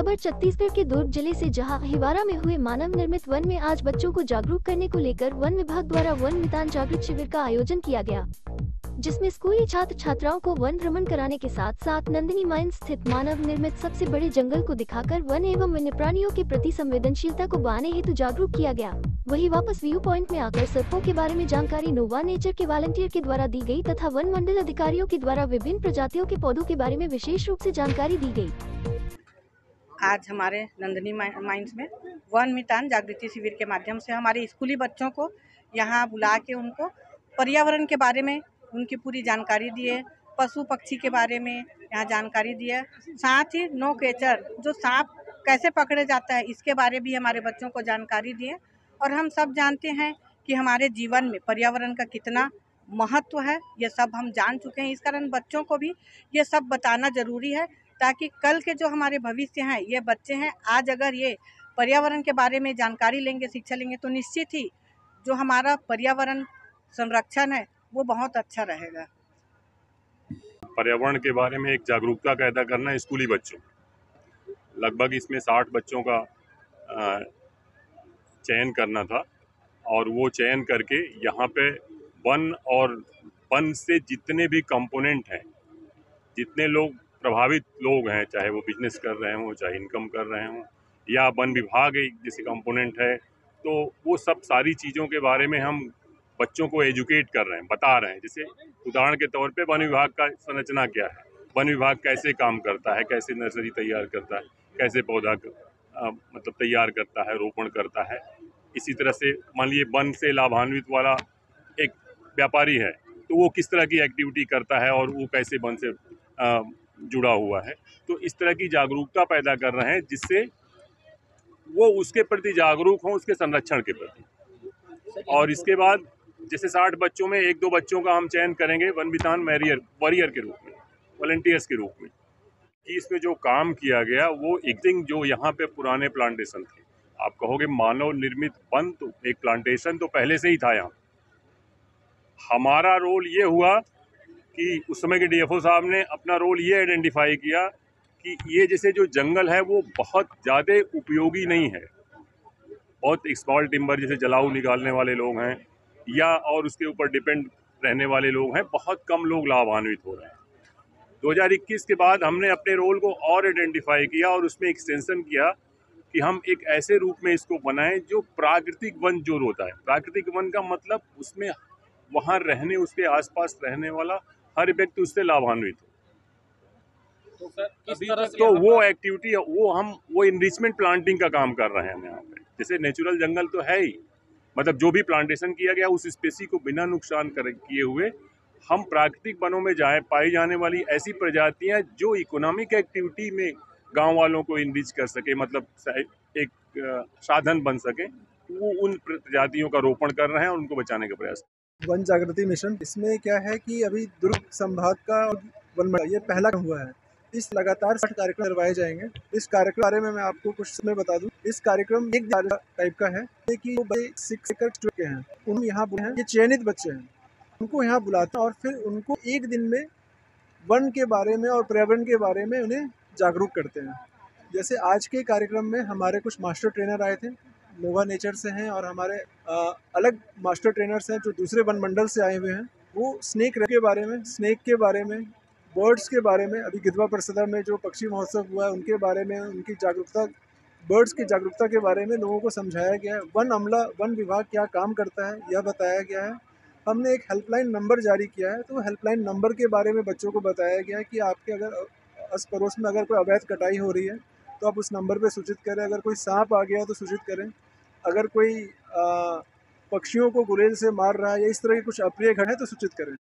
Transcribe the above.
खबर छत्तीसगढ़ के दुर्ग जिले से, जहां अहिवारा में हुए मानव निर्मित वन में आज बच्चों को जागरूक करने को लेकर वन विभाग द्वारा वन मितान जागृत शिविर का आयोजन किया गया, जिसमें स्कूली छात्र छात्राओं को वन भ्रमण कराने के साथ साथ नंदिनी माइंस स्थित मानव निर्मित सबसे बड़े जंगल को दिखाकर वन एवं वन्य प्राणियों के प्रति संवेदनशीलता को बढ़ाने हेतु जागरूक किया गया। वहीं वापस व्यू पॉइंट में आकर सर्पों के बारे में जानकारी नोवा नेचर के वॉलंटियर के द्वारा दी गई तथा वन मंडल अधिकारियों के द्वारा विभिन्न प्रजातियों के पौधों के बारे में विशेष रूप से जानकारी दी गई। आज हमारे नंदिनी माइंस में वन मितान जागृति शिविर के माध्यम से हमारे स्कूली बच्चों को यहाँ बुला के उनको पर्यावरण के बारे में उनकी पूरी जानकारी दिए, पशु पक्षी के बारे में यहाँ जानकारी दिए, साथ ही नो केचर जो सांप कैसे पकड़े जाता है इसके बारे भी हमारे बच्चों को जानकारी दिए। और हम सब जानते हैं कि हमारे जीवन में पर्यावरण का कितना महत्व है, ये सब हम जान चुके हैं। इस कारण बच्चों को भी ये सब बताना ज़रूरी है, ताकि कल के जो हमारे भविष्य हैं, ये बच्चे हैं, आज अगर ये पर्यावरण के बारे में जानकारी लेंगे, शिक्षा लेंगे, तो निश्चित ही जो हमारा पर्यावरण संरक्षण है वो बहुत अच्छा रहेगा। पर्यावरण के बारे में एक जागरूकता पैदा करना स्कूली बच्चों, लगभग इसमें 60 बच्चों का चयन करना था और वो चयन करके यहाँ पे वन और वन से जितने भी कंपोनेंट हैं, जितने लोग प्रभावित लोग हैं, चाहे वो बिजनेस कर रहे हों, चाहे इनकम कर रहे हों, या वन विभाग एक जैसे कंपोनेंट है, तो वो सब सारी चीज़ों के बारे में हम बच्चों को एजुकेट कर रहे हैं, बता रहे हैं। जैसे उदाहरण के तौर पे वन विभाग का संरचना क्या है, वन विभाग कैसे काम करता है, कैसे नर्सरी तैयार करता है, कैसे पौधा मतलब तैयार करता है, रोपण करता है। इसी तरह से मान लीजिए वन से लाभान्वित वाला एक व्यापारी है, तो वो किस तरह की एक्टिविटी करता है और वो कैसे वन से जुड़ा हुआ है। तो इस तरह की जागरूकता पैदा कर रहे हैं जिससे वो उसके प्रति जागरूक हों, उसके संरक्षण के प्रति। और इसके बाद जैसे 60 बच्चों में 1-2 बच्चों का हम चयन करेंगे वन मितान वॉरियर के रूप में, वॉलंटियर्स के रूप में, कि इसमें जो काम किया गया वो एग्जिस्टिंग जो यहाँ पे पुराने प्लांटेशन थे, आप कहोगे मानव निर्मित वन, तो एक प्लांटेशन तो पहले से ही था यहाँ। हमारा रोल ये हुआ कि उस समय के डीएफओ साहब ने अपना रोल ये आइडेंटिफाई किया कि ये जैसे जो जंगल है वो बहुत ज़्यादा उपयोगी नहीं है, बहुत स्मॉल टिम्बर जैसे जलाऊ निकालने वाले लोग हैं या और उसके ऊपर डिपेंड रहने वाले लोग हैं, बहुत कम लोग लाभान्वित हो रहे हैं। 2021 के बाद हमने अपने रोल को और आइडेंटिफाई किया और उसमें एक्सटेंशन किया कि हम एक ऐसे रूप में इसको बनाएं जो प्राकृतिक वन जो होता है। प्राकृतिक वन का मतलब उसमें वहाँ रहने, उसके आसपास रहने वाला हर व्यक्ति उससे लाभान्वित हो। तो वो एक्टिविटी वो इनरिचमेंट प्लांटिंग का काम कर रहे हैं यहाँ पे। जैसे नेचुरल जंगल तो है ही, मतलब जो भी प्लांटेशन किया गया उस स्पेसी को बिना नुकसान किए हुए हम प्राकृतिक वनों में पाई जाने वाली ऐसी प्रजातियां जो इकोनॉमिक एक्टिविटी में गांव वालों को इनरिच कर सके, मतलब एक साधन बन सके, वो उन प्रजातियों का रोपण कर रहे हैं और उनको बचाने का प्रयास। वन जागृति मिशन, इसमें क्या है कि अभी दुर्ग संभाग का वन ये पहला हुआ है। इस लगातार 60 कार्यक्रम करवाए जाएंगे। इस कार्यक्रम के बारे में मैं आपको कुछ समय बता दूं। इस कार्यक्रम एक टाइप का है कि वो बच्चे 6 एकड़ के हैं, उन यहाँ हैं, ये चयनित बच्चे हैं, उनको यहाँ बुलाते हैं और फिर उनको एक दिन में वन के बारे में और पर्यावरण के बारे में उन्हें जागरूक करते हैं। जैसे आज के कार्यक्रम में हमारे कुछ मास्टर ट्रेनर आए थे, नोवा नेचर से हैं, और हमारे अलग मास्टर ट्रेनर्स हैं जो दूसरे वन मंडल से आए हुए हैं। वो स्नेक के बारे में, बर्ड्स के बारे में, अभी गिद्धवा परिषदा में जो पक्षी महोत्सव हुआ है उनके बारे में, उनकी जागरूकता, बर्ड्स की जागरूकता के बारे में लोगों को समझाया गया है। वन विभाग क्या काम करता है यह बताया गया है। हमने एक हेल्पलाइन नंबर जारी किया है, तो हेल्पलाइन नंबर के बारे में बच्चों को बताया गया है कि आपके अगर आस पड़ोस में अगर कोई अवैध कटाई हो रही है तो आप उस नंबर पे सूचित करें। अगर कोई सांप आ गया तो सूचित करें। अगर कोई पक्षियों को गुलेल से मार रहा है या इस तरह की कुछ अप्रिय घटना है तो सूचित करें।